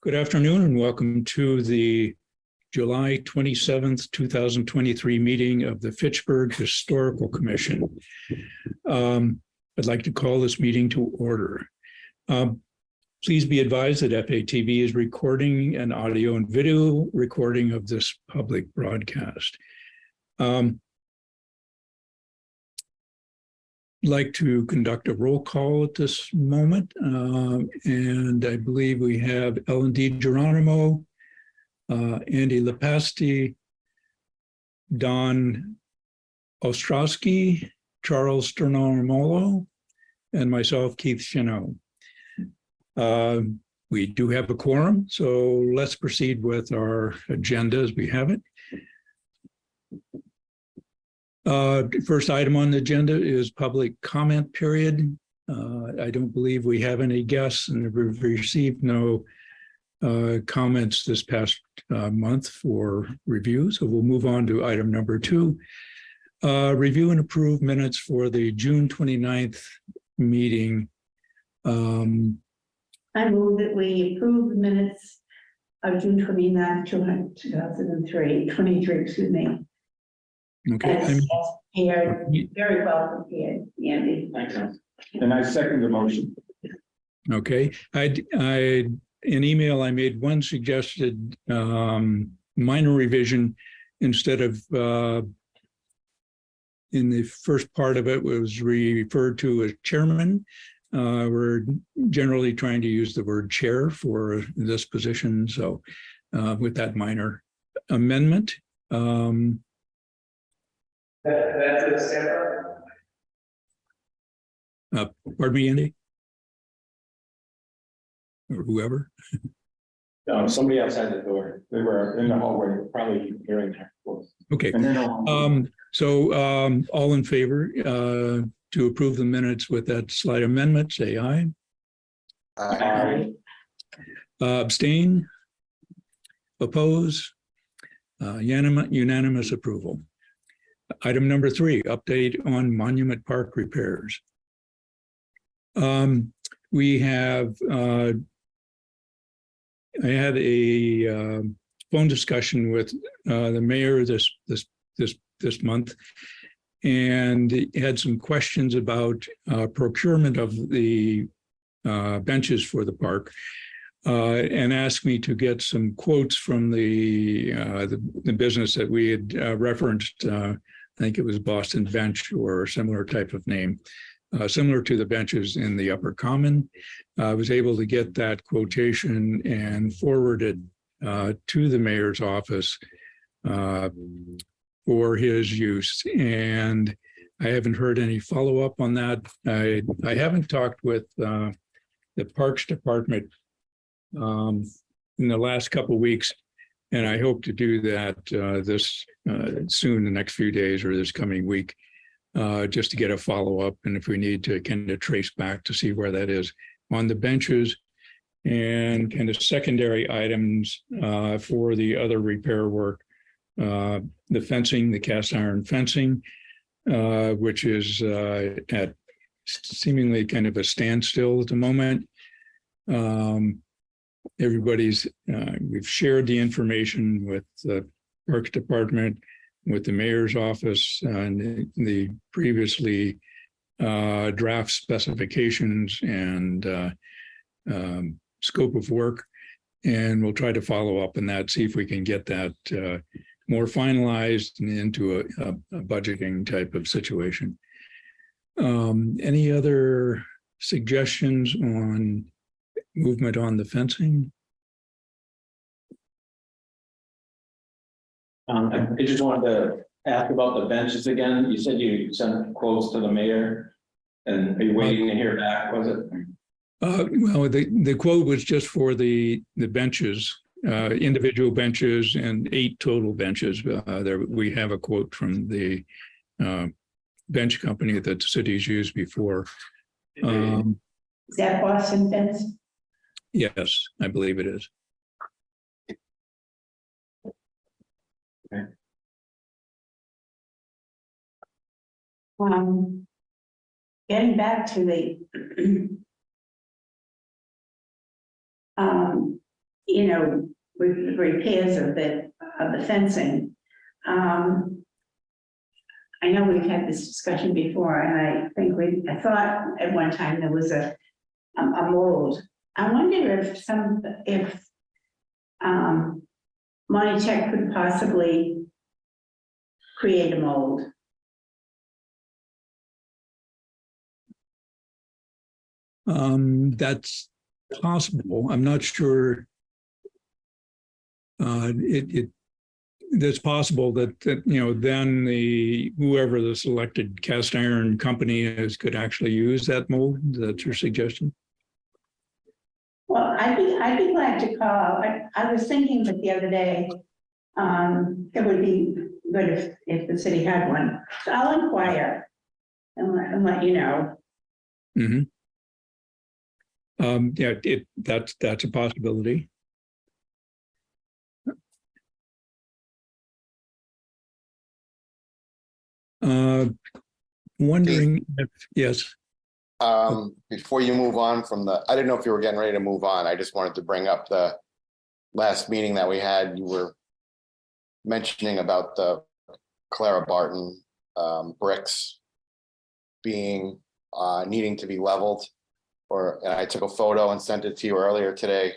Good afternoon and welcome to the July 27th, 2023 meeting of the Fitchburg Historical Commission. I'd like to call this meeting to order. Please be advised that FATV is recording an audio and video recording of this public broadcast. Like to conduct a roll call at this moment, and I believe we have Ellen DiGeronimo, Andy Lepasti, Don Ostrowski, Charles Sternomolo, and myself, Keith Chenot. We do have a quorum, so let's proceed with our agenda as we have it. First item on the agenda is public comment period. I don't believe we have any guests, and we've received no comments this past month for review. So we'll move on to item number 2. Review and approve minutes for the June 29th meeting. I move that we approve the minutes of June 29th, 2023, excuse me. Okay. As prepared, very well prepared, Andy. Thanks. And I second the motion. Okay. In email, I made one suggested minor revision. Instead of in the first part of it was referred to as chairman. We're generally trying to use the word chair for this position. So with that minor amendment, That's a separate. pardon me, Andy? Or whoever. Somebody outside the door. They were in the hallway, probably hearing that. Okay. All in favor to approve the minutes with that slight amendment, say aye. Aye. Abstain? Oppose? Unanimous approval. Item number 3, update on Monument Park repairs. We have, I had a phone discussion with the mayor this month, and had some questions about procurement of the benches for the park, and asked me to get some quotes from the business that we had referenced. I think it was Boston Bench or a similar type of name, similar to the benches in the Upper Common. I was able to get that quotation and forwarded to the mayor's office for his use. And I haven't heard any follow-up on that. I haven't talked with the Parks Department in the last couple of weeks, and I hope to do that soon, the next few days or this coming week, just to get a follow-up, and if we need to kind of trace back to see where that is on the benches, and kind of secondary items for the other repair work, the fencing, the cast iron fencing, which is at seemingly kind of a standstill at the moment. We've shared the information with the Parks Department, with the mayor's office, and the previously draft specifications and scope of work. And we'll try to follow up on that, see if we can get that more finalized and into a budgeting type of situation. Any other suggestions on movement on the fencing? I just wanted to ask about the benches again. You said you sent quotes to the mayor, and are you waiting to hear back? Was it? Well, the quote was just for the benches, individual benches, and 8 total benches. There we have a quote from the bench company that the city's used before. Is that Boston Bench? Yes, I believe it is. Okay. Getting back to the you know, repairs of the fencing. I know we've had this discussion before, and I think I thought at one time there was a mold. I wonder if Monitech could possibly create a mold. That's possible. I'm not sure. It's possible that then whoever the selected cast iron company is could actually use that mold. That's your suggestion? Well, I'd be glad to call. I was thinking that the other day, it would be good if the city had one. So I'll inquire and let you know. Mm-hmm. Yeah, that's a possibility. Wondering if, yes. Before you move on from I didn't know if you were getting ready to move on. I just wanted to bring up the last meeting that we had. You were mentioning about the Clara Barton bricks being needing to be leveled, and I took a photo and sent it to you earlier today.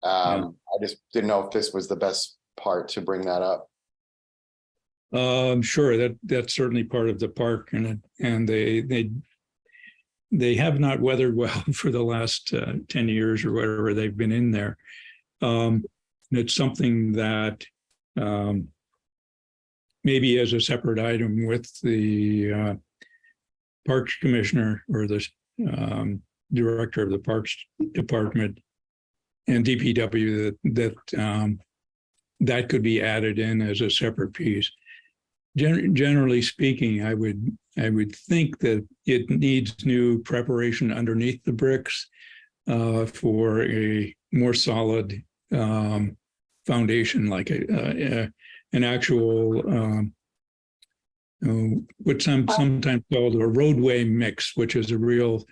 I just didn't know if this was the best part to bring that up. Sure, that's certainly part of the park, and they have not weathered well for the last 10 years or whatever they've been in there. It's something that maybe as a separate item with the Parks Commissioner or the Director of the Parks Department and DPW that could be added in as a separate piece. Generally speaking, I would think that it needs new preparation underneath the bricks for a more solid foundation, like an actual what's sometimes called a roadway mix, which is a real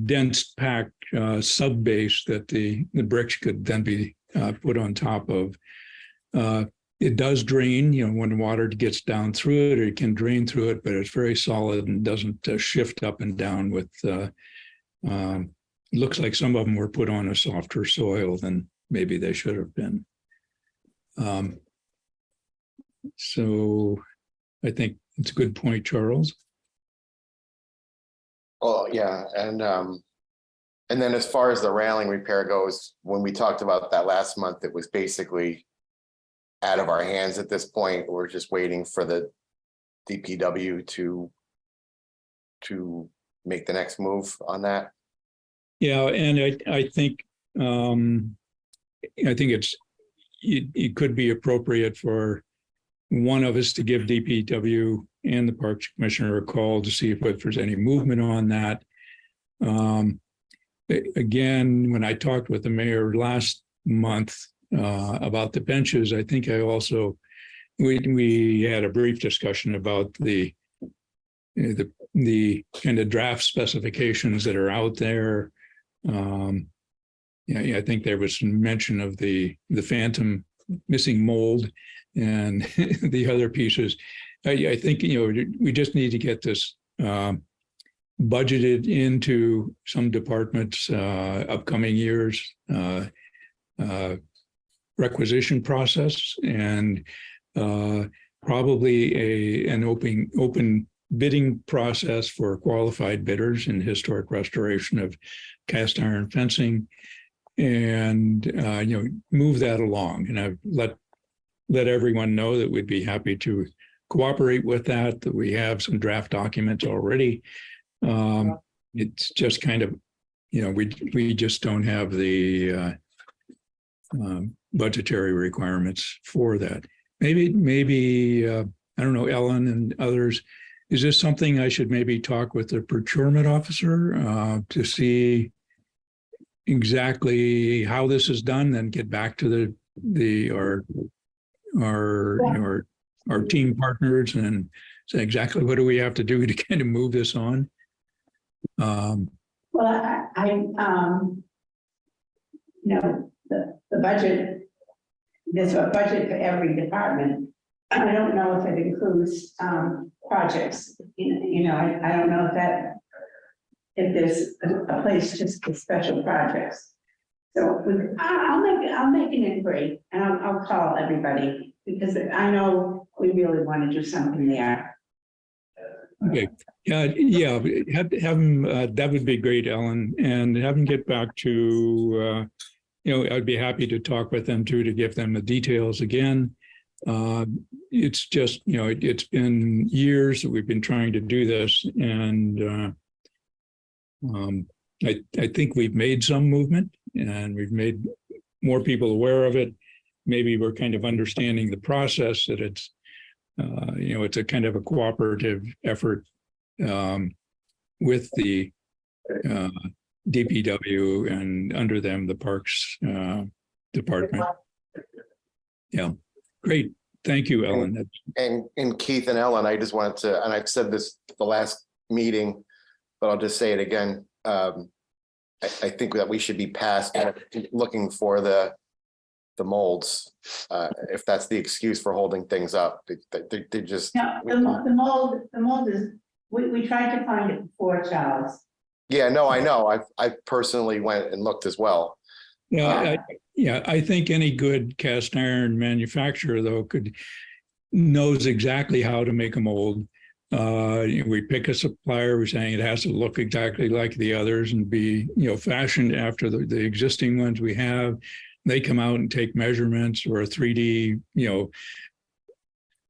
dense packed sub base that the bricks could then be put on top of. It does drain, when the water gets down through it, it can drain through it, but it's very solid and doesn't shift up and down with, looks like some of them were put on a softer soil than maybe they should have been. So I think it's a good point, Charles. Oh, yeah. And then as far as the railing repair goes, when we talked about that last month, it was basically out of our hands at this point. We're just waiting for the DPW to make the next move on that. Yeah, and I think it could be appropriate for one of us to give DPW and the Parks Commissioner a call to see if there's any movement on that. Again, when I talked with the mayor last month about the benches, I think we had a brief discussion about the kind of draft specifications that are out there. I think there was some mention of the phantom missing mold and the other pieces. I think we just need to get this budgeted into some departments upcoming years requisition process, and probably an open bidding process for qualified bidders in historic restoration of cast iron fencing, and move that along. And I've let everyone know that we'd be happy to cooperate with that we have some draft documents already. It's just kind of, we just don't have the budgetary requirements for that. Maybe I don't know, Ellen and others, is this something I should maybe talk with the procurement officer to see exactly how this is done, then get back to our team partners and say exactly what do we have to do to kind of move this on? Well, the budget, there's a budget for every department. I don't know if it includes, projects, I don't know if there's a place just for special projects. So I'll make an inquiry and I'll call everybody because I know we really want to do something there. Okay, yeah, have him, that would be great, Ellen, and have him get back to, I'd be happy to talk with them too, to give them the details again. It's just, it's been years that we've been trying to do this, and I think we've made some movement and we've made more people aware of it. Maybe we're kind of understanding the process, that it's, it's a kind of a cooperative effort with the DPW and under them, the Parks Department. Yeah, great. Thank you, Ellen. And Keith and Ellen, I just wanted to, and I've said this the last meeting, but I'll just say it again. I think that we should be past looking for the molds, if that's the excuse for holding things up. They just. No, the mold is, we tried to find it before, Charles. Yeah, no, I know. I personally went and looked as well. Yeah, I think any good cast iron manufacturer, though, knows exactly how to make a mold. We pick a supplier, we're saying it has to look exactly like the others and be, fashioned after the existing ones we have. They come out and take measurements or a 3D,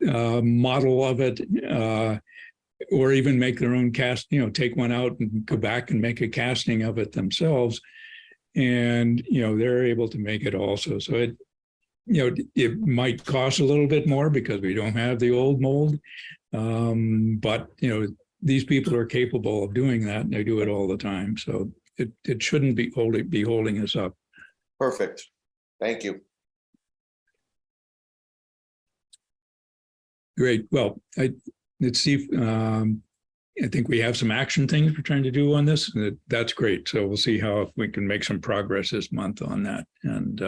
model of it, or even make their own cast, take one out and go back and make a casting of it themselves. And, they're able to make it also. So it might cost a little bit more because we don't have the old mold. But, these people are capable of doing that and they do it all the time. So it shouldn't be holding us up. Perfect. Thank you. Great. Well, let's see. I think we have some action things we're trying to do on this. That's great. So we'll see how we can make some progress this month on that and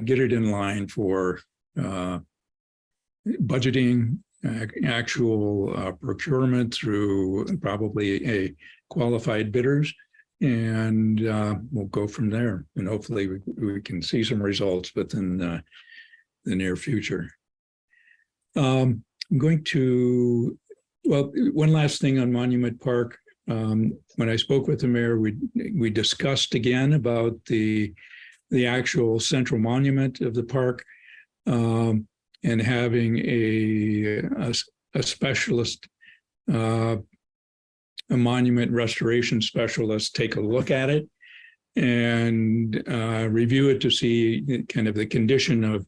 get it in line for budgeting, actual procurement through probably a qualified bidders. And we'll go from there. And hopefully we can see some results within the near future. I'm going to, well, one last thing on Monument Park. When I spoke with the mayor, we discussed again about the actual central monument of the park, and having a specialist, a monument restoration specialist, take a look at it and review it to see kind of the condition of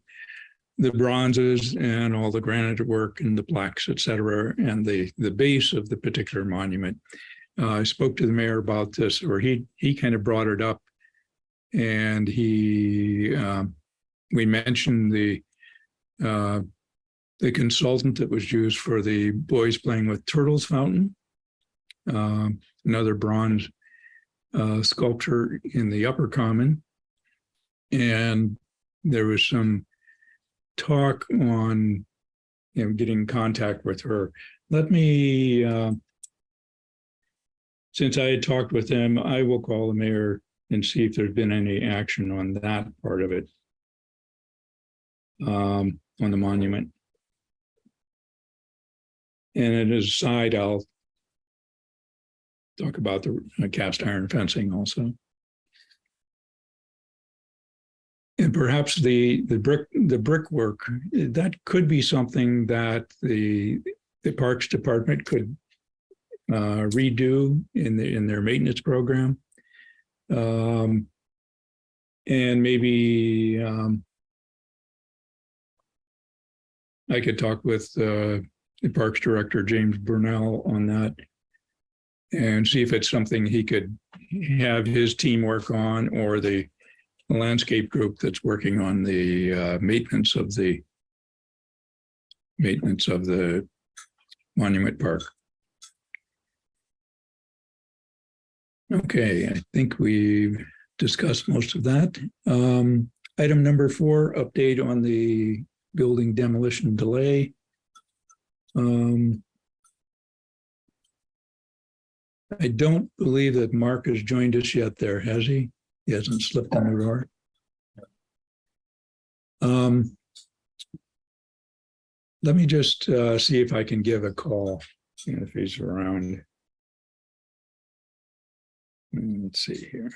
the bronzes and all the granite work and the plaques, et cetera, and the base of the particular monument. I spoke to the mayor about this, or he kind of brought it up, and we mentioned the consultant that was used for the Boys Playing with Turtles fountain, another bronze sculpture in the upper common, and there was some talk on getting in contact with her. Let me since I had talked with them, I will call the mayor and see if there's been any action on that part of it, on the monument. And as a side, I'll talk about the cast iron fencing also. And perhaps the brickwork, that could be something that the Parks Department could redo in their maintenance program, and maybe I could talk with the Parks Director James Burnell on that and see if it's something he could have his team work on, or the landscape group that's working on the maintenance of the monument park. Okay, I think we've discussed most of that. Item number 4, update on the building demolition delay. I don't believe that Mark has joined us yet there, has he? He hasn't slipped in the door. Let me just see if I can give a call, if he's around. Let's see here.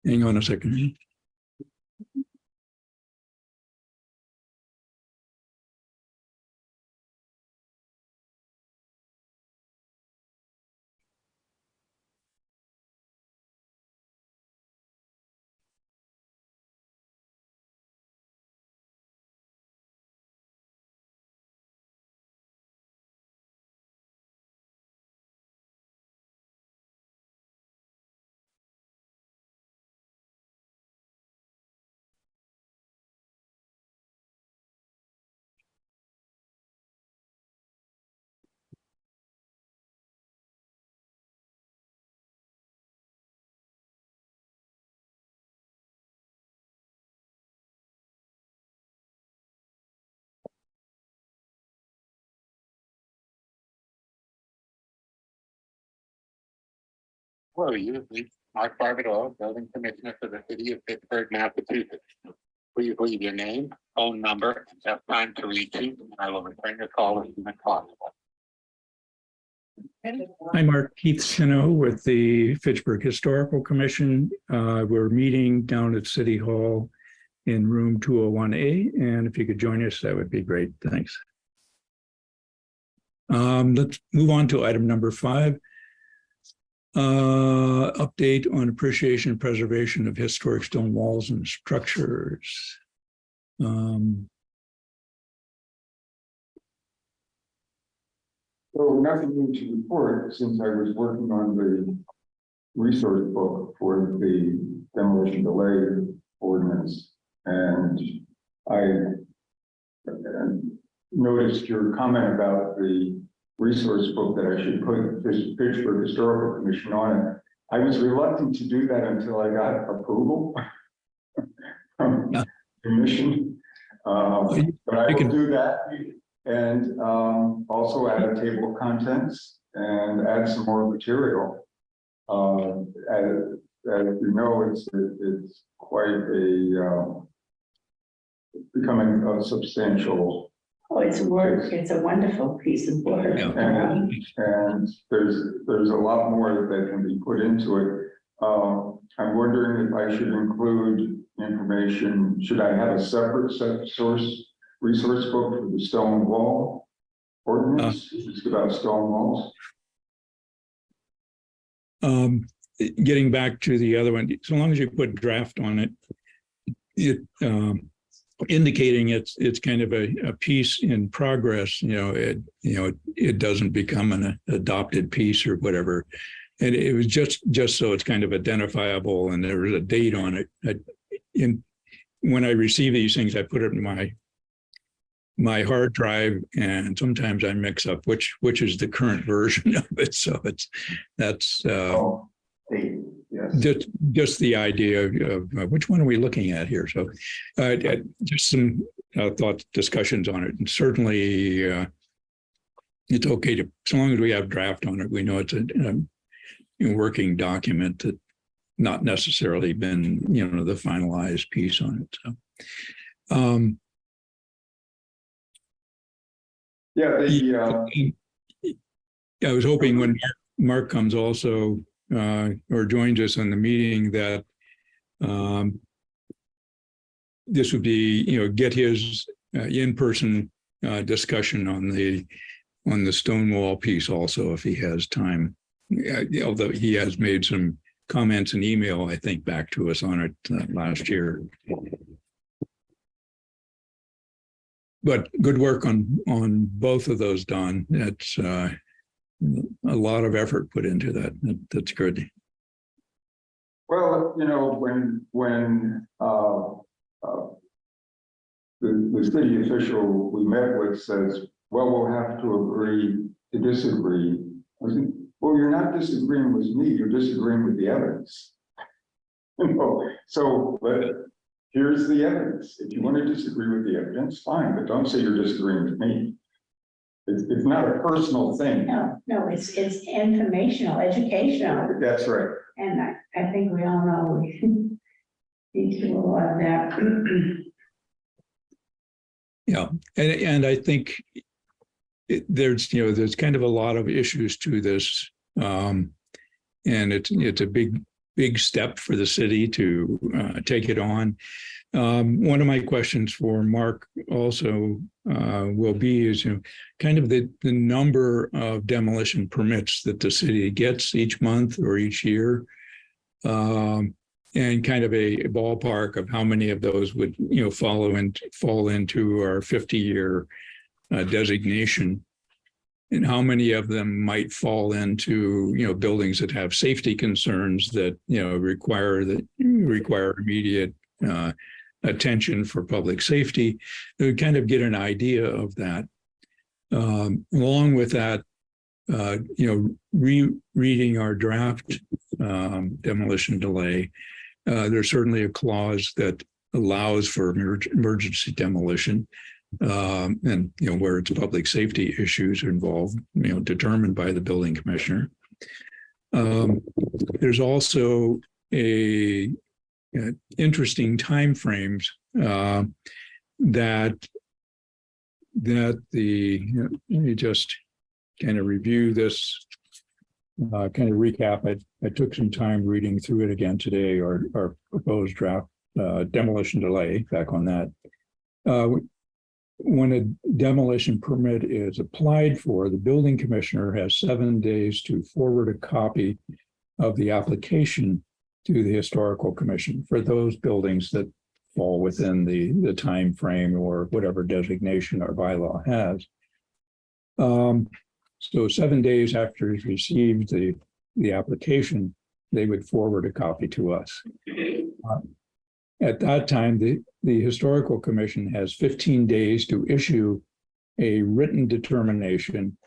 Hang on a second. Hello, you, Mark Barbado, Building Commissioner for the City of Pittsburgh, Massachusetts. Please leave your name, phone number, and have time to reach you, and I will return your call as soon as possible. Hi, Mark. Keith Sino with the Fitchburg Historical Commission. We're meeting down at City Hall in room 201A, and if you could join us, that would be great. Thanks. Let's move on to item number 5. Update on appreciation and preservation of historic stone walls and structures. So nothing new to report since I was working on the resource book for the demolition delay ordinance. And I noticed your comment about the resource book that I should put this Pittsburgh Historical Commission on it. I was reluctant to do that until I got approval from the commission. But I will do that. And also add a table of contents and add some more material. As you know, it's quite a becoming a substantial. Oh, it's work. It's a wonderful piece of work. Yeah. And there's a lot more that can be put into it. I'm wondering if I should include information. Should I have a separate resource book for the stone wall ordinance? It's about stone walls. Getting back to the other one, so long as you put draft on it, indicating it's kind of a piece in progress, it doesn't become an adopted piece or whatever. And it was just so it's kind of identifiable and there was a date on it. When I receive these things, I put it in my hard drive, and sometimes I mix up which is the current version of it. So that's Yes. just the idea of which one are we looking at here. So just some thoughts, discussions on it, and certainly it's okay to, so long as we have draft on it, we know it's a working document that not necessarily been the finalized piece on it. So. I was hoping when Mark comes also or joins us in the meeting that this would be, get his in-person discussion on the Stonewall piece also, if he has time although he has made some comments and email, I think, back to us on it last year. But good work on both of those, Don. That's a lot of effort put into that. That's good. Well, when the city official we met with says, well, we'll have to agree to disagree. I said, well, you're not disagreeing with me, you're disagreeing with the evidence. So, but here's the evidence. If you want to disagree with the evidence, fine, but don't say you're disagreeing with me. It's not a personal thing. No, it's informational, educational, That's right. and I think we all know we need to do a lot of that. Yeah, and I think there's kind of a lot of issues to this, and it's a big step for the city to take it on. One of my questions for Mark also will be is kind of the number of demolition permits that the city gets each month or each year, and kind of a ballpark of how many of those would fall into our 50-year designation, and how many of them might fall into buildings that have safety concerns that require immediate attention for public safety. We kind of get an idea of that. Along with that, rereading our draft demolition delay, there's certainly a clause that allows for emergency demolition, and where it's public safety issues involved, determined by the building commissioner. There's also interesting timeframes that let me just kind of review this, kind of recap. I took some time reading through it again today, our proposed draft demolition delay, back on that. When a demolition permit is applied for, the building commissioner has 7 days to forward a copy of the application to the historical commission for those buildings that fall within the time frame or whatever designation our bylaw has. So 7 days after he's received the application, they would forward a copy to us. At that time, the historical commission has 15 days to issue a written determination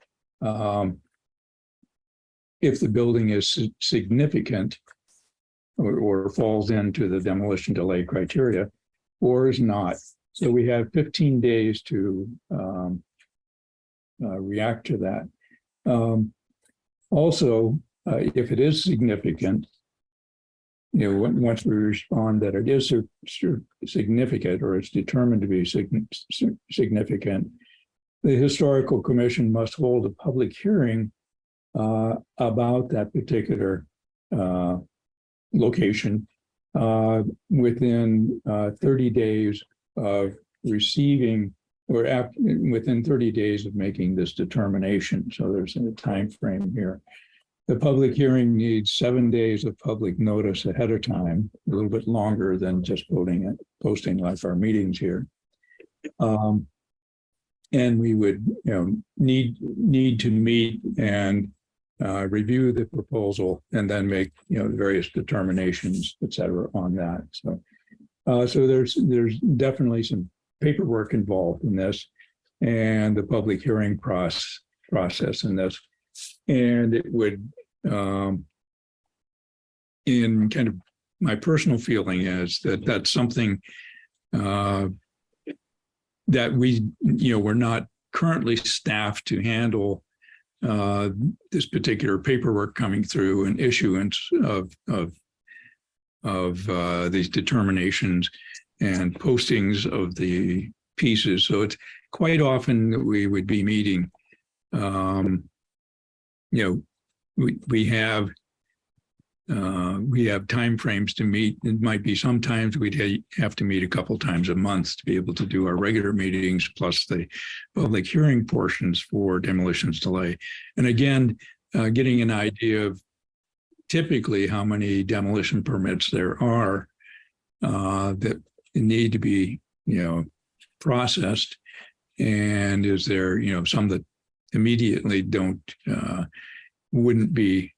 if the building is significant or falls into the demolition delay criteria, or is not. So we have 15 days to react to that. Also, if it is significant, once we respond that it is significant or it's determined to be significant, the historical commission must hold a public hearing about that particular location within 30 days of receiving, or within 30 days of making this determination. So there's a time frame here. The public hearing needs 7 days of public notice ahead of time, a little bit longer than just posting like our meetings here. And we would need to meet and review the proposal and then make various determinations, et cetera, on that. So there's definitely some paperwork involved in this, and the public hearing process in this. And it would, in kind of my personal feeling is that's something that we're not currently staffed to handle this particular paperwork coming through and issuance of these determinations and postings of the pieces. So it's quite often that we would be meeting, we have timeframes to meet. It might be sometimes we'd have to meet a couple times a month to be able to do our regular meetings, plus the public hearing portions for demolitions delay. And again, getting an idea of typically how many demolition permits there are that need to be, processed. And is there, some that immediately wouldn't be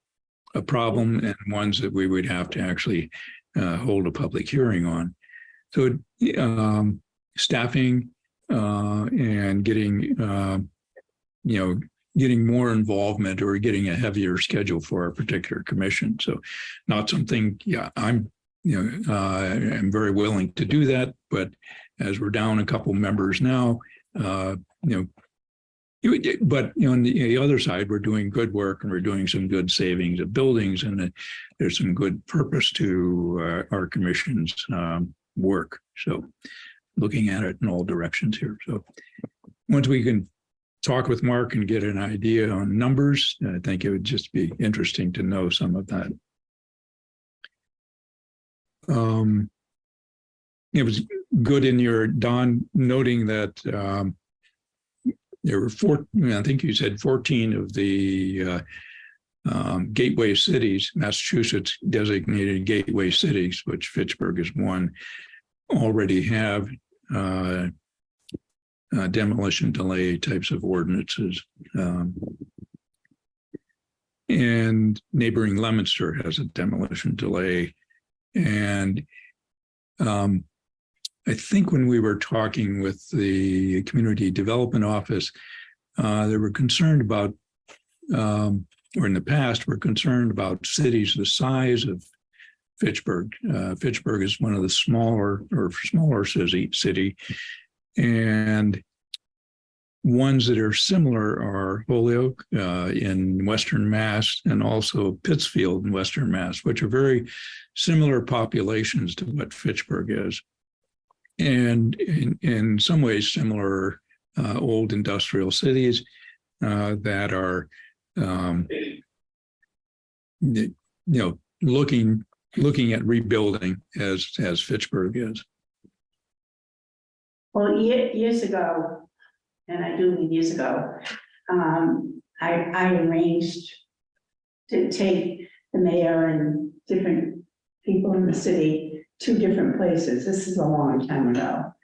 a problem, and ones that we would have to actually hold a public hearing on. So staffing and getting, getting more involvement or getting a heavier schedule for a particular commission. So not something, I'm very willing to do that, but as we're down a couple members now, but on the other side, we're doing good work and we're doing some good savings of buildings, and there's some good purpose to our commission's work. So looking at it in all directions here. So once we can talk with Mark and get an idea on numbers, I think it would just be interesting to know some of that. It was good in your, Don, noting that there were I think you said 14 of the gateway cities, Massachusetts designated gateway cities, which Fitchburg is one, already have demolition delay types of ordinances. And neighboring Leominster has a demolition delay. And I think when we were talking with the Community Development Office, they were concerned about, or in the past, were concerned about cities the size of Fitchburg. Fitchburg is one of the smaller city, and ones that are similar are Holyoke in Western Mass, and also Pittsfield in Western Mass, which are very similar populations to what Fitchburg is. And in some ways similar old industrial cities that are, looking at rebuilding as Fitchburg is. Well, years ago, and I do mean years ago, I arranged to take the mayor and different people in the city to different places. This is a long time ago.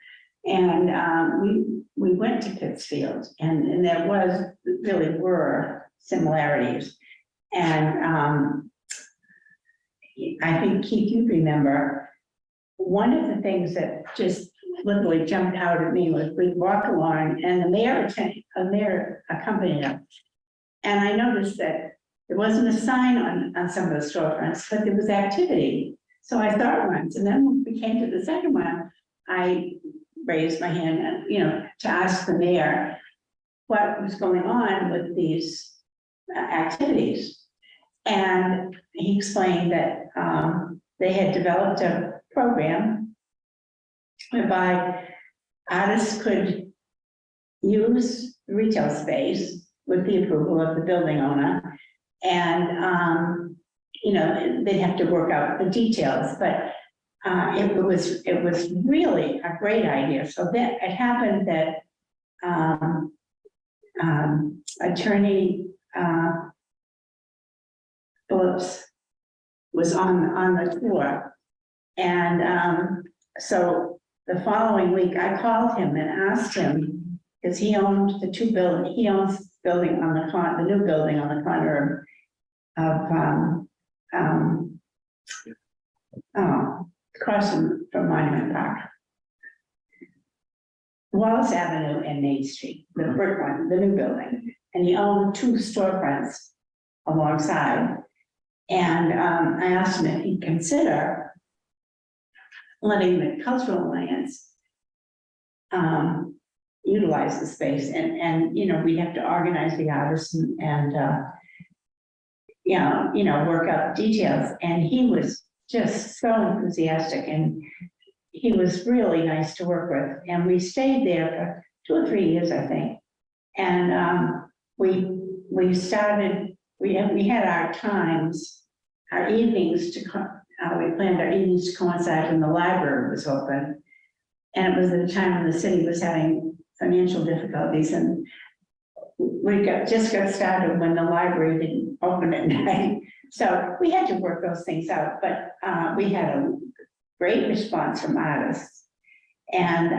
And we went to Pittsfield, and there really were similarities. And I think, Keith, you remember, one of the things that just literally jumped out at me was we walked along and the mayor accompanied us. And I noticed that there wasn't a sign on some of the storefronts, but there was activity. So I thought once, and then when we came to the second one, I raised my hand, to ask the mayor what was going on with these activities. And he explained that they had developed a program whereby artists could use retail space with the approval of the building owner. And, they'd have to work out the details, but it was really a great idea. So that it happened that Attorney Phillips was on the tour. And so the following week I called him and asked him, because he owned the two buildings, he owns the building on the new building on the corner of across from Monument Park. Wallace Avenue and Main Street, the brick one, the new building. And he owned two storefronts alongside. And I asked him if he'd consider letting the Cultural Alliance utilize the space. And we have to organize the artists and work out details. And he was just so enthusiastic, and he was really nice to work with. And we stayed there for 2 or 3 years, I think. And we started, we had our times, our evenings we planned our evenings to coincide when the library was open. And it was at a time when the city was having financial difficulties, and just got started when the library didn't open at night. So we had to work those things out, but we had a great response from artists. And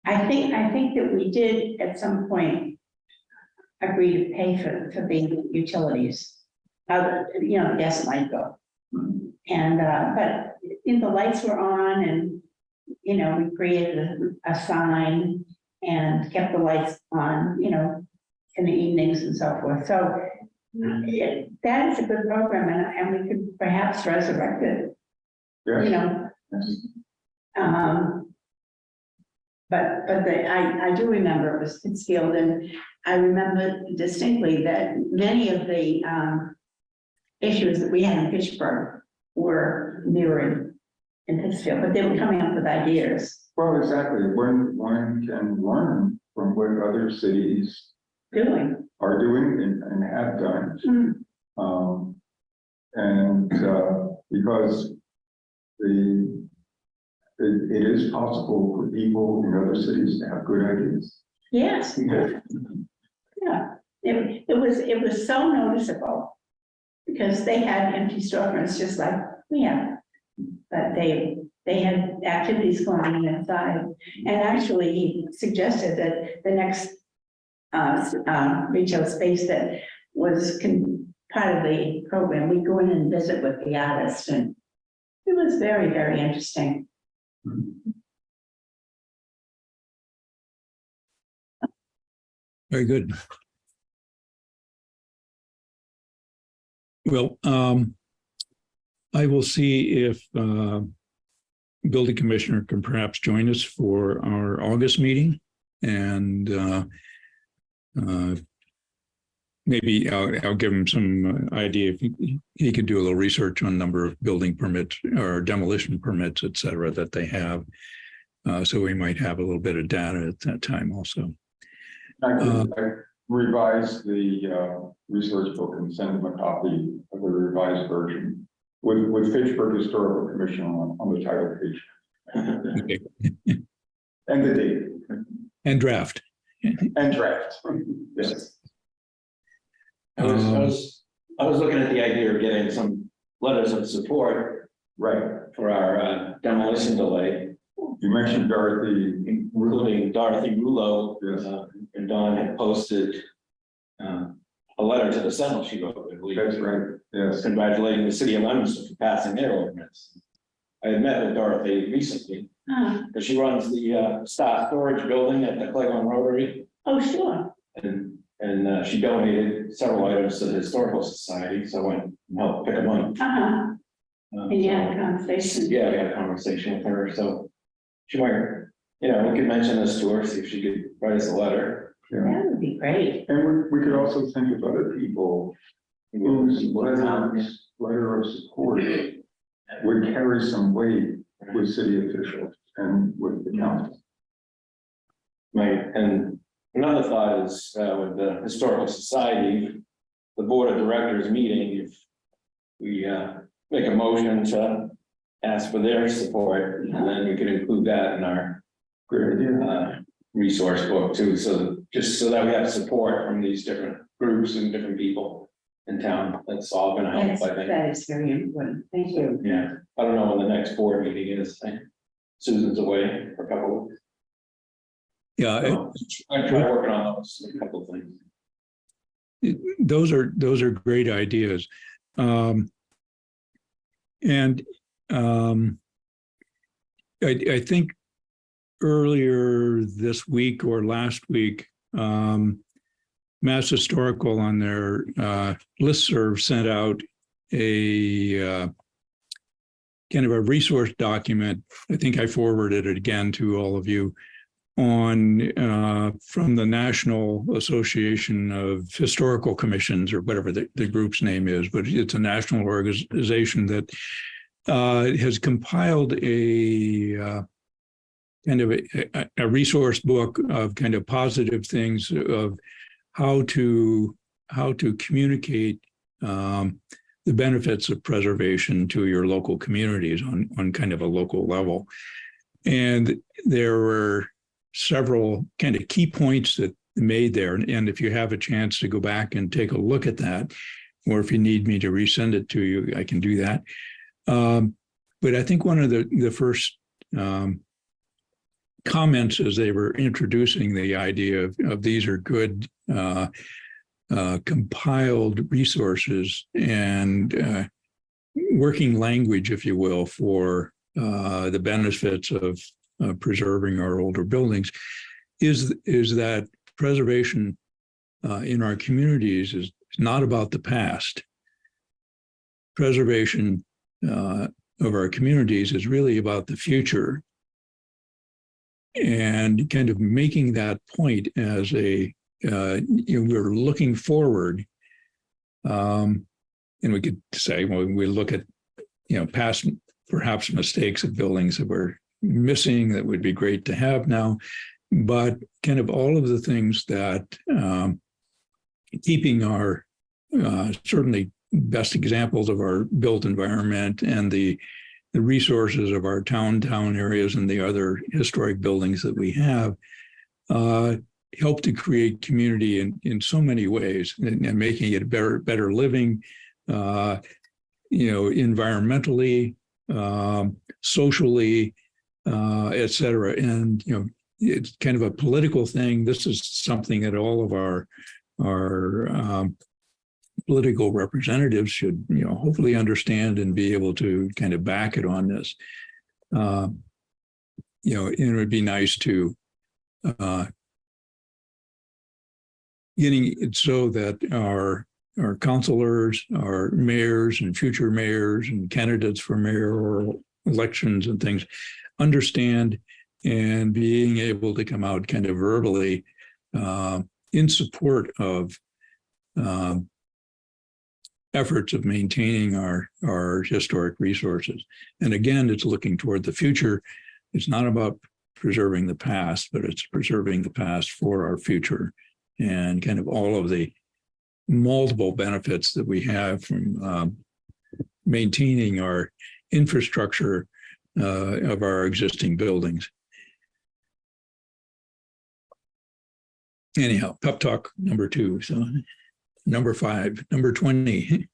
I think that we did at some point agree to pay for the utilities. You know, gas and light bill. And but the lights were on, and you know, we created a sign and kept the lights on, you know, in the evenings and so forth. So that is a good program, and we could perhaps resurrect it, you know. But I do remember it was Pittsfield, and I remember distinctly that many of the issues that we had in Pittsburgh were mirrored in Pittsfield, but they were coming up with ideas. Well, exactly. One can learn from what other cities Doing. are doing and have done. Because it is possible for people in other cities to have good ideas. Yes. Yeah, it was so noticeable because they had empty storefronts just like we have. But they had activities going on inside. And actually he suggested that the next retail space that was part of the program, we go in and visit with the artist, and it was very, very interesting. Very good. Well, I will see if building commissioner can perhaps join us for our August meeting, and maybe I'll give him some idea if he could do a little research on number of building permits or demolition permits, et cetera, that they have. So we might have a little bit of data at that time also. I revised the resource book and sent them a copy of the revised version with Fitchburg Historical Commission on the title page. Okay. And the date. And draft. And draft. Yes. I was looking at the idea of getting some letters of support Right. for our demolition delay, You mentioned Dorothy. including Dorothy Rulo. Yes. And Dawn had posted a letter to the Sentinel, she wrote, I believe. That's right. Yes. Congratulating the city of Leominster for passing their ordinance. I had met with Dorothy recently, because she runs the staff storage building at the Cleveland Rotary. Oh, sure. And she donated several items to the Historical Society, so I went and helped pick them up. And you had a conversation. Yeah, we had a conversation with her, so she might, you know, we could mention this to her, see if she could write us a letter. Yeah. That would be great. And we could also think of other people whose letter of support would carry some weight with city officials and with the council. Right, and another thought is with the Historical Society, the Board of Directors meeting, if we make a motion to ask for their support, and then we could include that in our resource book too, so just so that we have support from these different groups and different people in town. That's all gonna help, I think. That is very important. Thank you. Yeah, I don't know when the next board meeting is. Susan's away for a couple of weeks. Yeah, I try working on those, a couple of things. those are great ideas. I think earlier this week or last week, Mass Historical on their listserv sent out a kind of a resource document. I think I forwarded it again to all of you on from the National Association of Historical Commissions, or whatever the group's name is, but it's a national organization that has compiled a kind of a resource book of kind of positive things of how to communicate the benefits of preservation to your local communities on kind of a local level. And there were several kind of key points made there. And if you have a chance to go back and take a look at that, or if you need me to resend it to you, I can do that. But I think one of the first comments as they were introducing the idea of these are good compiled resources and working language, if you will, for the benefits of preserving our older buildings, is that preservation in our communities is not about the past. Preservation of our communities is really about the future, and kind of making that point as a we're looking forward, and we could say, well, we look at past perhaps mistakes of buildings that we're missing that would be great to have now, but kind of all of the things that keeping our certainly best examples of our built environment and the resources of our town areas and the other historic buildings that we have help to create community in so many ways, and making it better living, environmentally, socially, et cetera. And it's kind of a political thing. This is something that all of our political representatives should, hopefully understand and be able to kind of back it on this. And it would be nice to getting it so that our councilors, our mayors and future mayors and candidates for mayoral elections and things understand, and being able to come out kind of verbally in support of efforts of maintaining our historic resources. And again, it's looking toward the future. It's not about preserving the past, but it's preserving the past for our future, and kind of all of the multiple benefits that we have from maintaining our infrastructure of our existing buildings. Anyhow, pep talk number 2. So number 5, number 20.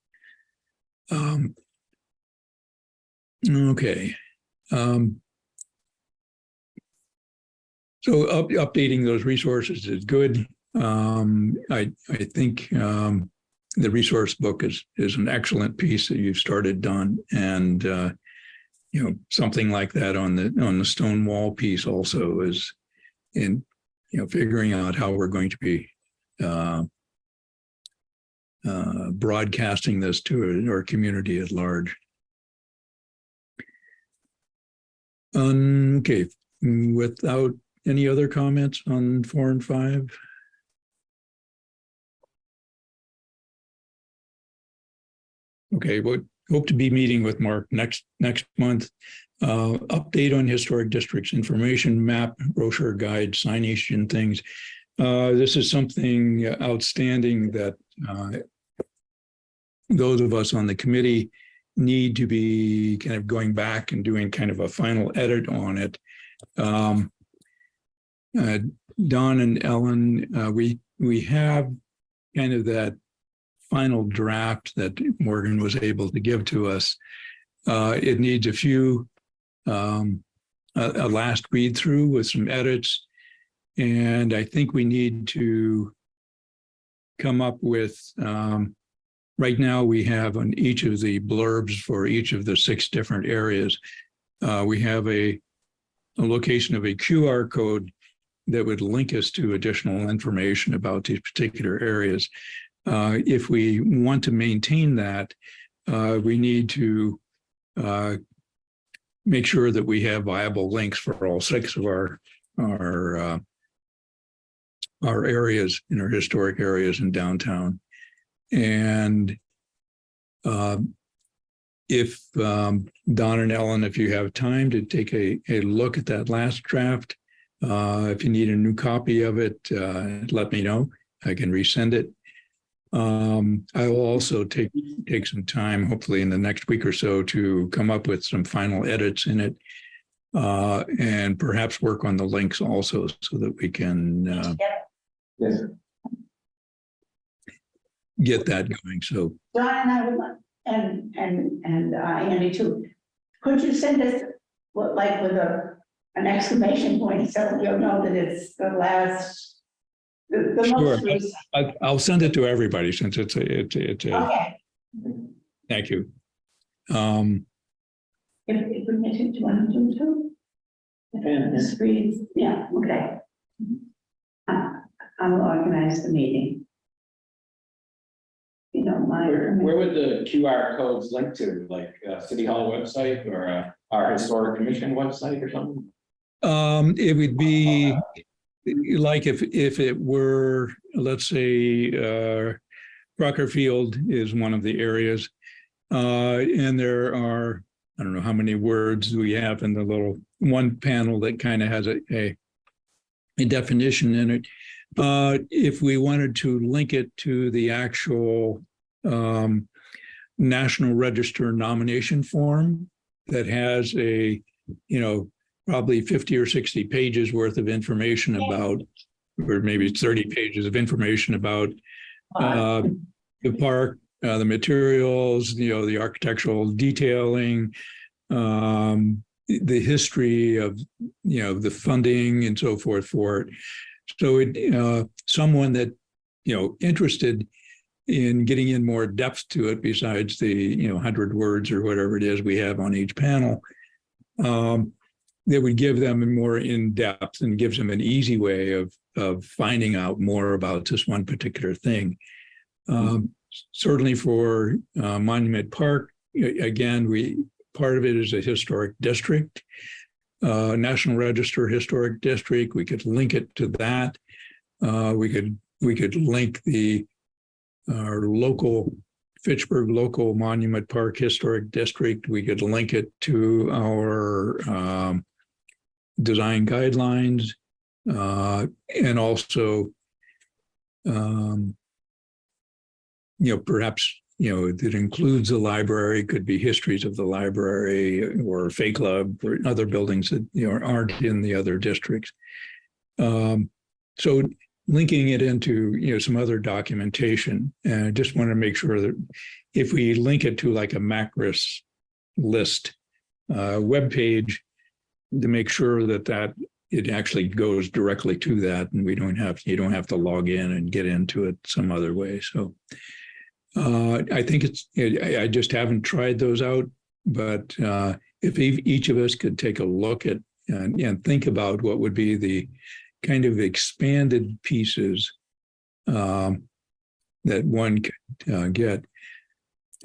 Okay. So updating those resources is good. I think the resource book is an excellent piece that you've started, Don, and something like that on the stone wall piece also is in figuring out how we're going to be broadcasting this to our community at large. Okay, without any other comments on 4 and 5? Okay, well, hope to be meeting with Mark next month. Update on historic districts information map, brochure, guide, signage and things. This is something outstanding that those of us on the committee need to be kind of going back and doing kind of a final edit on it. Don and Ellen, we have kind of that final draft that Morgan was able to give to us. It needs a few, a last read through with some edits. And I think we need to come up with, right now we have on each of the blurbs for each of the 6 different areas, we have a location of a QR code that would link us to additional information about these particular areas. If we want to maintain that, we need to make sure that we have viable links for all 6 of our areas, in our historic areas in downtown. And if Don and Ellen, if you have time to take a look at that last draft, if you need a new copy of it, let me know. I can resend it. I will also take some time, hopefully in the next week or so, to come up with some final edits in it, and perhaps work on the links also, so that we can Yes, get that going. So John and I would like, and Andy too. Could you send us, what, like with an exclamation point, so you'll know that it's the last, the Sure. most recent? I'll send it to everybody since it's a, Okay, thank you. if we get it to 1, 2, 2. And- This reads, yeah, okay. I'll organize the meeting. You don't mind. Where would the QR codes link to, like City Hall website or our Historic Commission website or something? It would be like if it were, let's say, Crocker Field is one of the areas. And there are, I don't know how many words we have in the little one panel that kind of has a definition in it. If we wanted to link it to the actual National Register nomination form that has a, probably 50 or 60 pages worth of information about, or maybe 30 pages of information about the park, the materials, the architectural detailing, the history of, the funding and so forth for it. So someone that, interested in getting in more depth to it besides the, 100 words or whatever it is we have on each panel, that would give them more in depth and gives them an easy way of finding out more about this one particular thing. Certainly for Monument Park, again, part of it is a historic district, National Register Historic District. We could link it to that. We could link our local Fitchburg local Monument Park Historic District. We could link it to our design guidelines, and also, perhaps, that includes the library, could be histories of the library or Fay Club or other buildings that, aren't in the other districts. So linking it into, some other documentation. And I just want to make sure that if we link it to like a Macris list webpage, to make sure that it actually goes directly to that, and you don't have to log in and get into it some other way. So I think I just haven't tried those out, but if each of us could take a look at and think about what would be the kind of expanded pieces that one could get.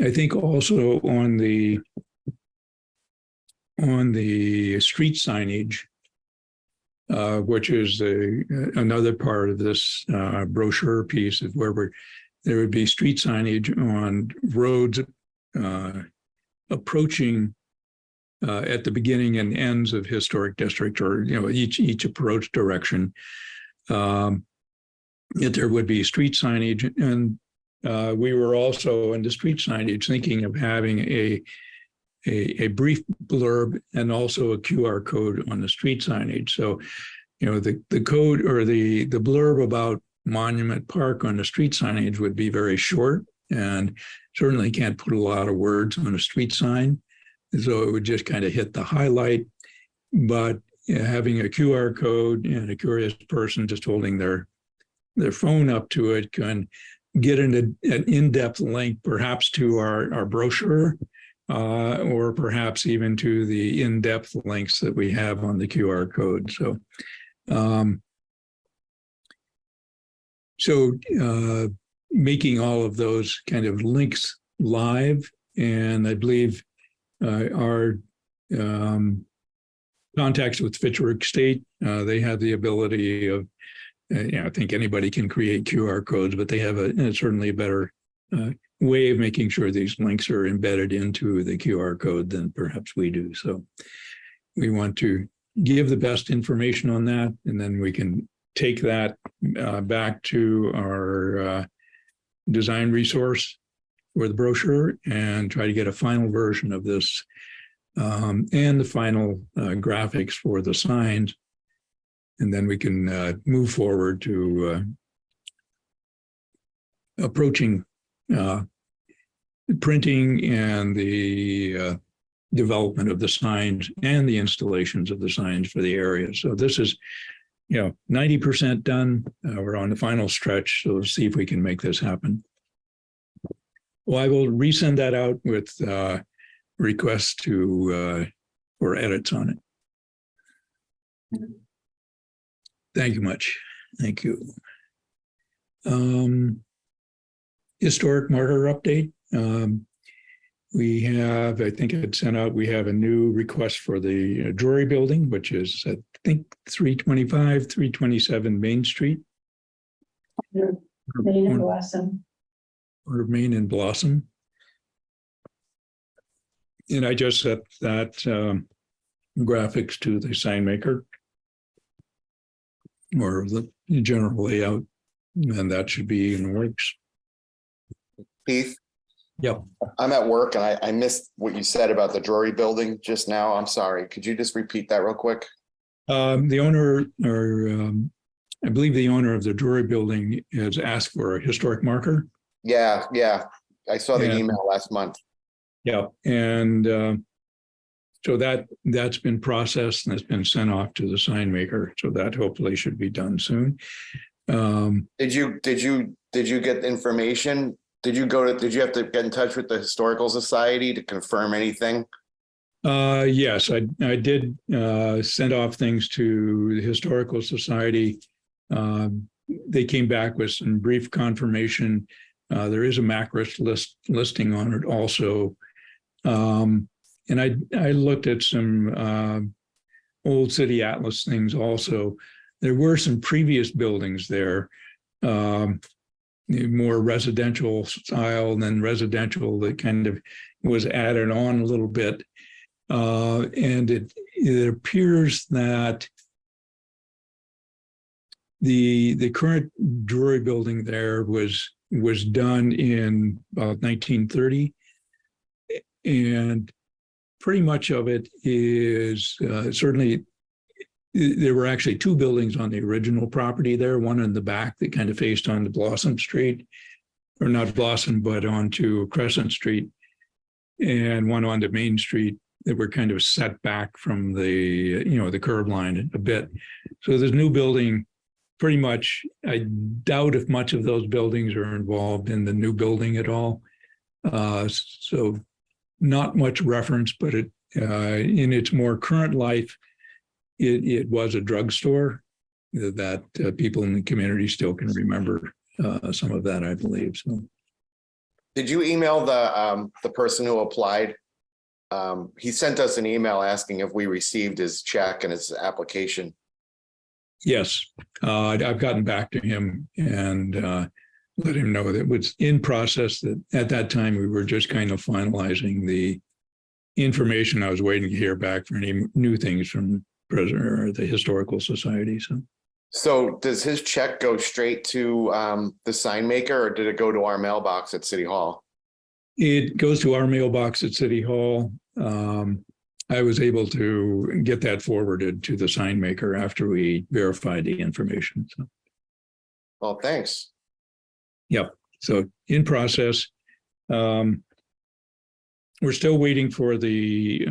I think also on the street signage, which is another part of this brochure piece, is where there would be street signage on roads approaching at the beginning and ends of historic district, or each approach direction. That there would be street signage, and we were also in the street signage thinking of having a brief blurb and also a QR code on the street signage. So, the code or the blurb about Monument Park on the street signage would be very short, and certainly can't put a lot of words on a street sign. So it would just kind of hit the highlight. But having a QR code and a curious person just holding their phone up to it can get an in-depth link, perhaps to our brochure, or perhaps even to the in-depth links that we have on the QR code. So making all of those kind of links live, and I believe our contacts with Fitchburg State, they have the ability of, I think anybody can create QR codes, but they have certainly a better way of making sure these links are embedded into the QR code than perhaps we do. So we want to give the best information on that, and then we can take that back to our design resource for the brochure and try to get a final version of this and the final graphics for the signs. And then we can move forward to approaching printing and the development of the signs and the installations of the signs for the area. So this is, 90% done. We're on the final stretch. So let's see if we can make this happen. Well, I will resend that out with requests for edits on it. Thank you much. Thank you. Historic marker update. We have, I think it sent out, we have a new request for the Drury Building, which is, I think, 325, 327 Main Street. Main and Blossom. Or Main and Blossom. And I just set that graphics to the sign maker or the general layout, and that should be in the works. Keith? Yep. I'm at work and I missed what you said about the Drury Building just now. I'm sorry. Could you just repeat that real quick? The owner, or I believe the owner of the Drury Building has asked for a historic marker. Yeah. I saw the Yeah. email last month. Yeah, and so that's been processed and it's been sent off to the sign maker. So that hopefully should be done soon. Did you get the information? Did you have to get in touch with the Historical Society to confirm anything? Yes, I did send off things to the Historical Society. They came back with some brief confirmation. There is a MACRIS listing on it also. And I looked at some old city atlas things also. There were some previous buildings there, more residential style than residential, that kind of was added on a little bit. And it appears that the current Drury Building there was done in about 1930. And pretty much of it is certainly, there were actually two buildings on the original property there, one in the back that kind of faced onto Blossom Street, or not Blossom, but onto Crescent Street, and one onto Main Street that were kind of set back from the curb line a bit. So this new building, pretty much, I doubt if much of those buildings are involved in the new building at all. So not much reference, but it in its more current life, it was a drugstore that people in the community still can remember some of that, I believe. So, Did you email the person who applied? He sent us an email asking if we received his check and his application. yes, I've gotten back to him and let him know that it was in process. That at that time we were just kind of finalizing the information. I was waiting to hear back for any new things from the Historical Society. So does his check go straight to the sign maker, or did it go to our mailbox at City Hall? It goes to our mailbox at City Hall. I was able to get that forwarded to the sign maker after we verified the information. So, Well, thanks. yep. So in process. We're still waiting for the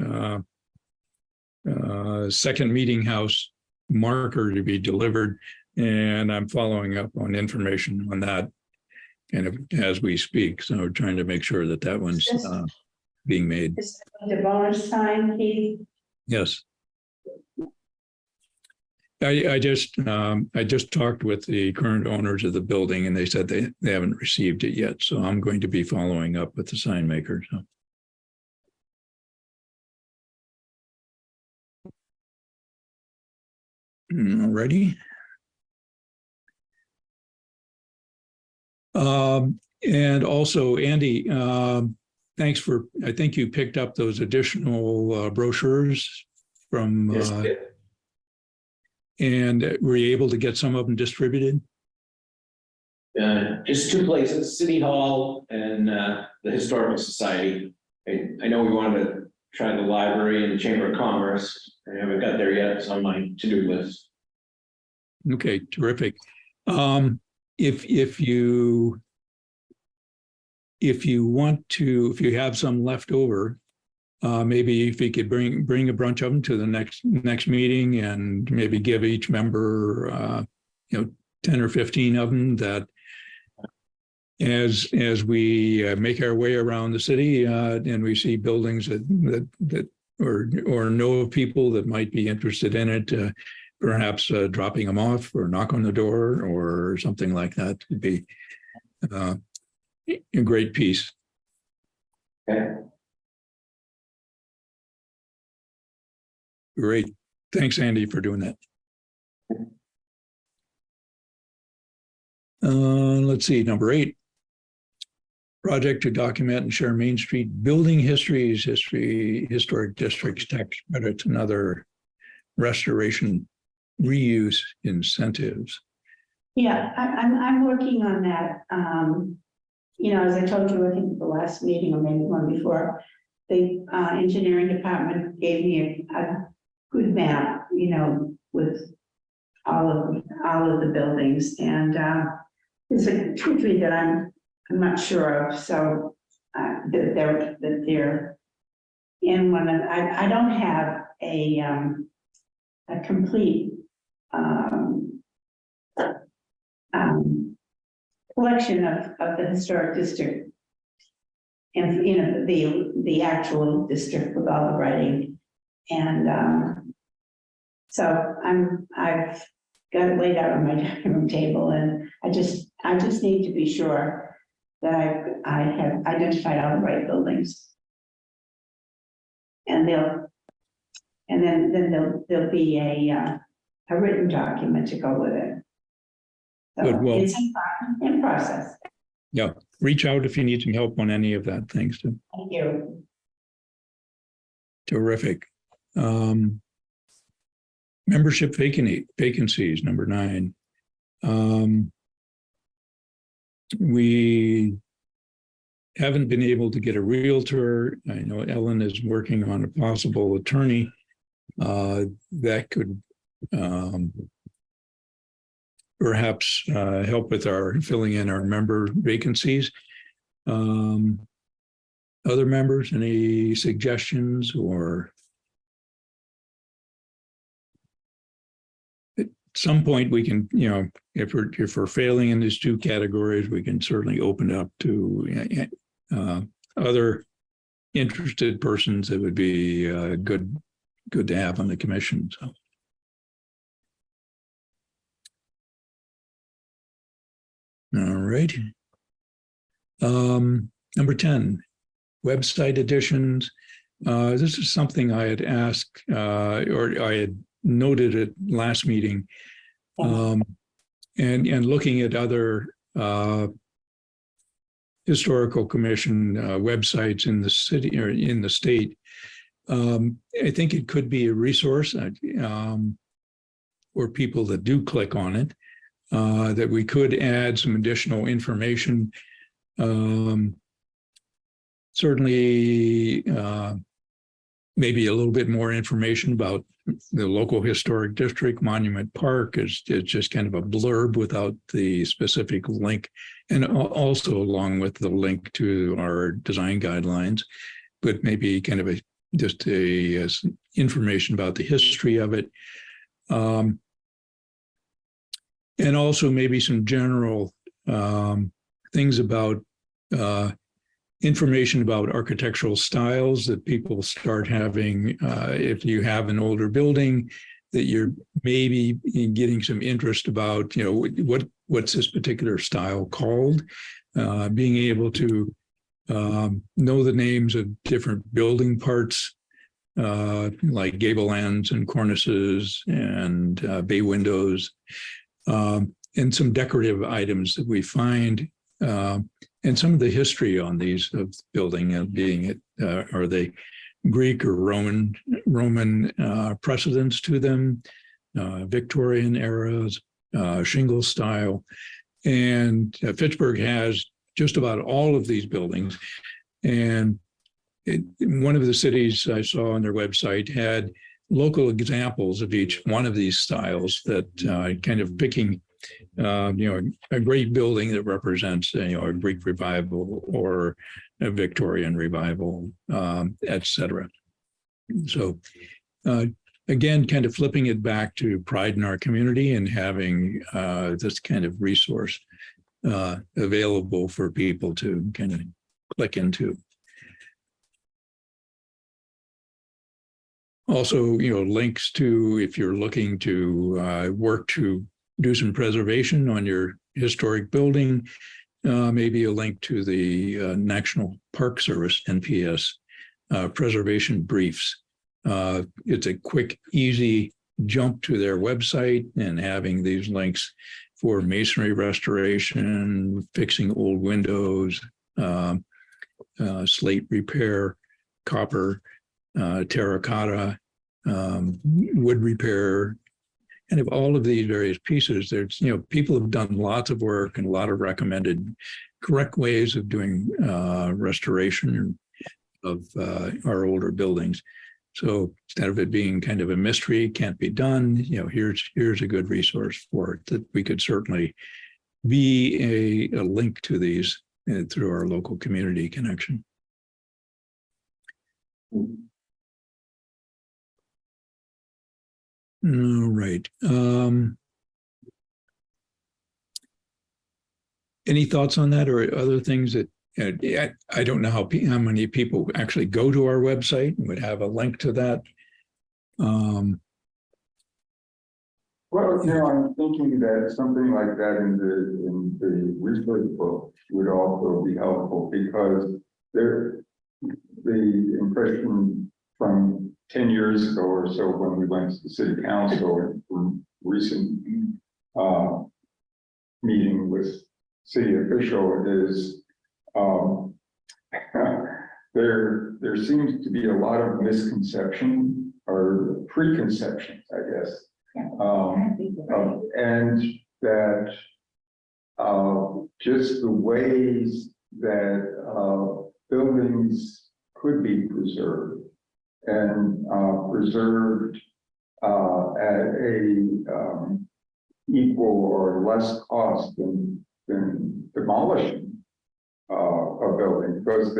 second meeting house marker to be delivered, and I'm following up on information on that kind of as we speak. So we're trying to make sure that that one's being made. Is the bonus sign, Keith? Yes. I just talked with the current owners of the building, and they said they haven't received it yet. So I'm going to be following up with the sign maker. So. Alrighty. And also, Andy, thanks for, I think you picked up those additional brochures from, Yes, I did. and were you able to get some of them distributed? Just two places, City Hall and the Historical Society. I know we wanted to try the library and the Chamber of Commerce. I haven't got there yet. It's on my to-do list. Okay, terrific. If you if you have some left over, maybe if you could bring a bunch of them to the next meeting and maybe give each member, 10 or 15 of them, that as we make our way around the city and we see buildings that or know of people that might be interested in it, perhaps dropping them off or knock on the door or something like that would be a great piece. Okay. Great. Thanks, Andy, for doing that. Let's see, number 8. Project to document and share Main Street building historic districts tax credits and other restoration reuse incentives. Yeah, I'm working on that. As I told you, I think the last meeting or maybe one before, the engineering department gave me a good map, with all of the buildings, and there's a country that I'm not sure of, so that they're in one of. I don't have a complete collection of the historic district, and the actual district with all the writing, and so I've got it laid out on my dining room table, and I just need to be sure that I have identified all the right buildings, and then there'll be a written document to go with it. So Good, well- it's in process. Yeah, reach out if you need some help on any of that. Thanks. Thank you. Terrific. Membership vacancies, number 9. We haven't been able to get a realtor. I know Ellen is working on a possible attorney that could perhaps help with our filling in our member vacancies. Other members, any suggestions? Or at some point we can, if we're failing in these 2 categories, we can certainly open it up to other interested persons that would be good to have on the commission. So. All right. Number 10, website additions. This is something I had asked or I had noted at last meeting, and looking at other historical commission websites in the city or in the state. I think it could be a resource for people that do click on it, that we could add some additional information. Certainly, maybe a little bit more information about the local historic district. Monument Park is just kind of a blurb without the specific link, and also along with the link to our design guidelines, but maybe kind of just information about the history of it. And also maybe some general things about information about architectural styles that people start having. If you have an older building, that you're maybe getting some interest about, what's this particular style called? Being able to know the names of different building parts, like gable ends and cornices and bay windows, and some decorative items that we find, and some of the history on these of building, being it are they Greek or Roman precedents to them, Victorian eras, shingle style, and Fitchburg has just about all of these buildings. And one of the cities I saw on their website had local examples of each one of these styles, that kind of picking a great building that represents, a Greek revival or a Victorian revival, et cetera. So again, kind of flipping it back to pride in our community and having this kind of resource available for people to kind of click into. Also, links to, if you're looking to work to do some preservation on your historic building, maybe a link to the National Park Service, NPS, preservation briefs. It's a quick, easy jump to their website, and having these links for masonry restoration, fixing old windows, slate repair, copper, terracotta, wood repair, and of all of these various pieces, there's, people have done lots of work and a lot of recommended correct ways of doing restoration of our older buildings. So instead of it being kind of a mystery, can't be done, here's a good resource for it that we could certainly be a link to these through our local community connection. All right. Any thoughts on that, or other things that I don't know how many people actually go to our website and would have a link to that. Well, I'm thinking that something like that in the research book would also be helpful, because the impression from 10 years ago or so, when we went to the city council in recent meeting with city official, is there seems to be a lot of misconception or preconceptions, I guess. And that just the ways that buildings could be preserved and preserved at a equal or less cost than demolishing a building, because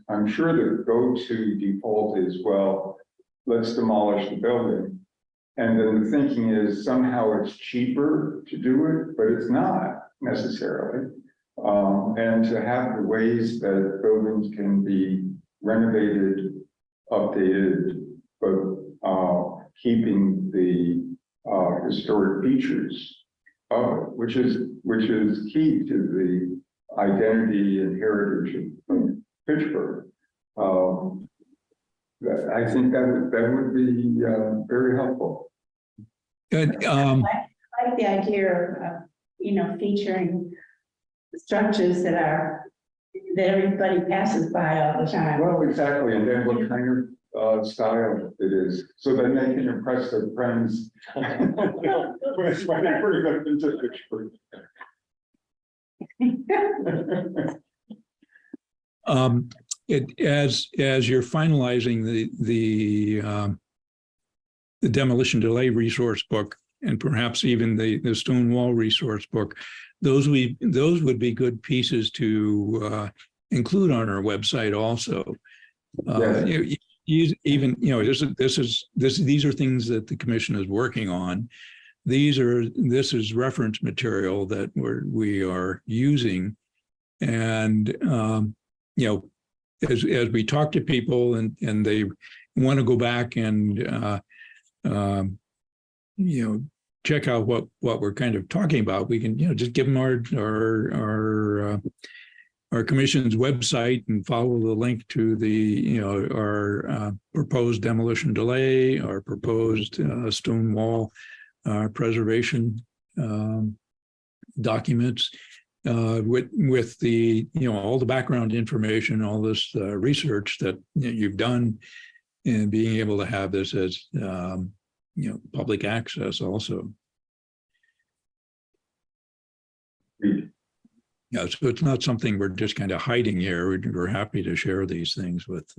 I'm sure the go-to default is, well, let's demolish the building. And then the thinking is somehow it's cheaper to do it, but it's not necessarily. And to have the ways that buildings can be renovated, updated, but keeping the historic features of it, which is key to the identity and heritage of Pittsburgh. I think that would be very helpful. Good. I like the idea of, featuring structures that everybody passes by all the time. Well, exactly, and then what kind of style it is, so then they can impress their friends. When they bring them into Pittsburgh. As you're finalizing the demolition delay resource book, and perhaps even the stone wall resource book, those would be good pieces to include on our website also. These are things that the commission is working on. This is reference material that we are using, and as we talk to people and they want to go back and check out what we're kind of talking about, we can just give them our commission's website and follow the link to the our proposed demolition delay, our proposed stone wall preservation documents, with the all the background information, all this research that you've done, and being able to have this as public access also. Yeah, so it's not something we're just kind of hiding here. We're happy to share these things with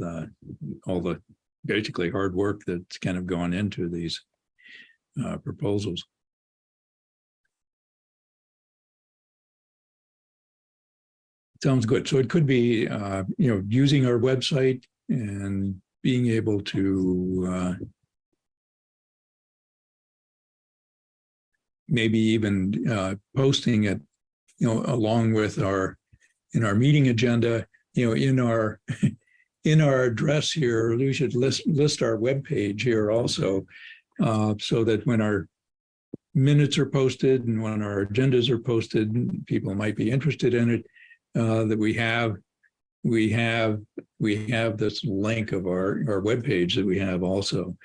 all the basically hard work that's kind of gone into these proposals. Sounds good. So it could be, using our website and being able to maybe even posting it, along with in our meeting agenda, in our in our address here, we should list our webpage here also, so that when our minutes are posted and when our agendas are posted, people might be interested in it, that we have this link of our webpage that we have also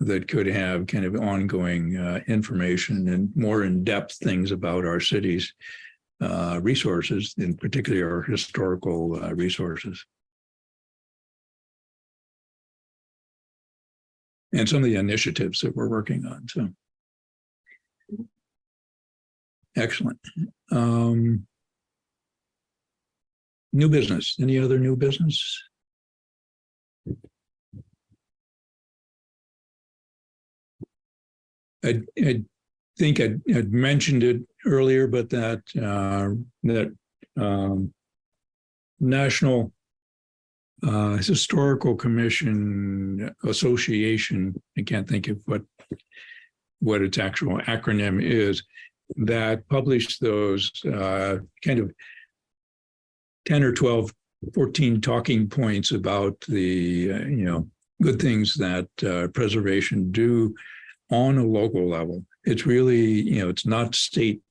that could have kind of ongoing information and more in-depth things about our city's resources, in particular our historical resources. And some of the initiatives that we're working on. So excellent. New business. Any other new business? I think I'd mentioned it earlier, but that National Historical Commission Association, I can't think of what its actual acronym is, that published those kind of 10 or 12, 14 talking points about the, good things that preservation do on a local level. It's really, it's not state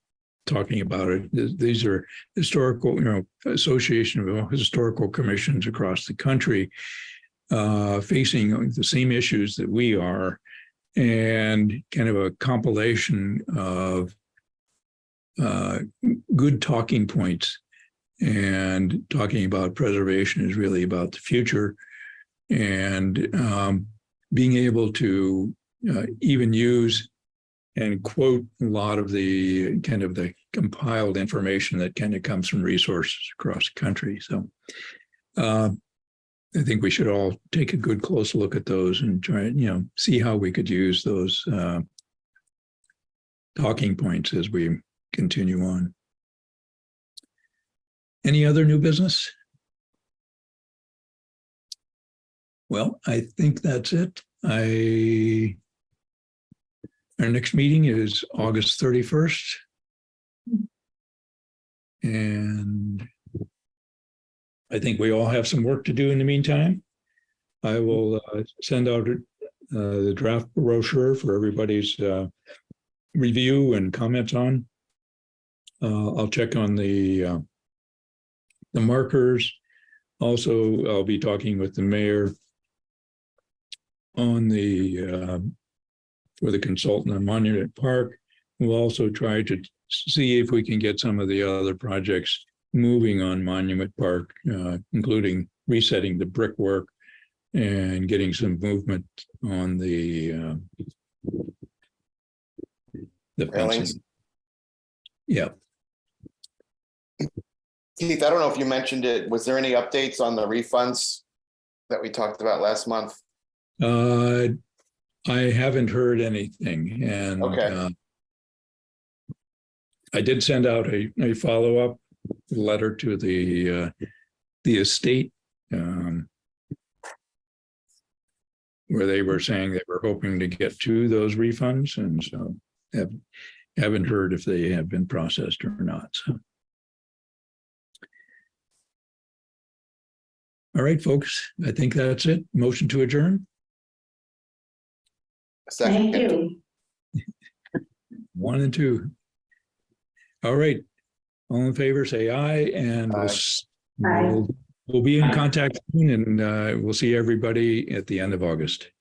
talking about it. These are historical, association of historical commissions across the country facing the same issues that we are, and kind of a compilation of good talking points. And talking about preservation is really about the future, and being able to even use and quote a lot of the kind of the compiled information that kind of comes from resources across the country. So I think we should all take a good close look at those and try, see how we could use those talking points as we continue on. Any other new business? Well, I think that's it. Our next meeting is August 31st. And I think we all have some work to do in the meantime. I will send out the draft brochure for everybody's review and comments on. I'll check on the markers. Also, I'll be talking with the mayor on for the consultant on Monument Park. We'll also try to see if we can get some of the other projects moving on Monument Park, including resetting the brickwork and getting some movement on the fencing. Yeah. Keith, I don't know if you mentioned it. Was there any updates on the refunds that we talked about last month? I haven't heard anything, and okay. I did send out a follow-up letter to the estate, where they were saying they were hoping to get to those refunds, and so haven't heard if they have been processed or not. So. All right, folks, I think that's it. Motion to adjourn. Thank you. 1 and 2. All right. All in favor, say aye, and Aye. we'll be in contact soon, and we'll see everybody at the end of August.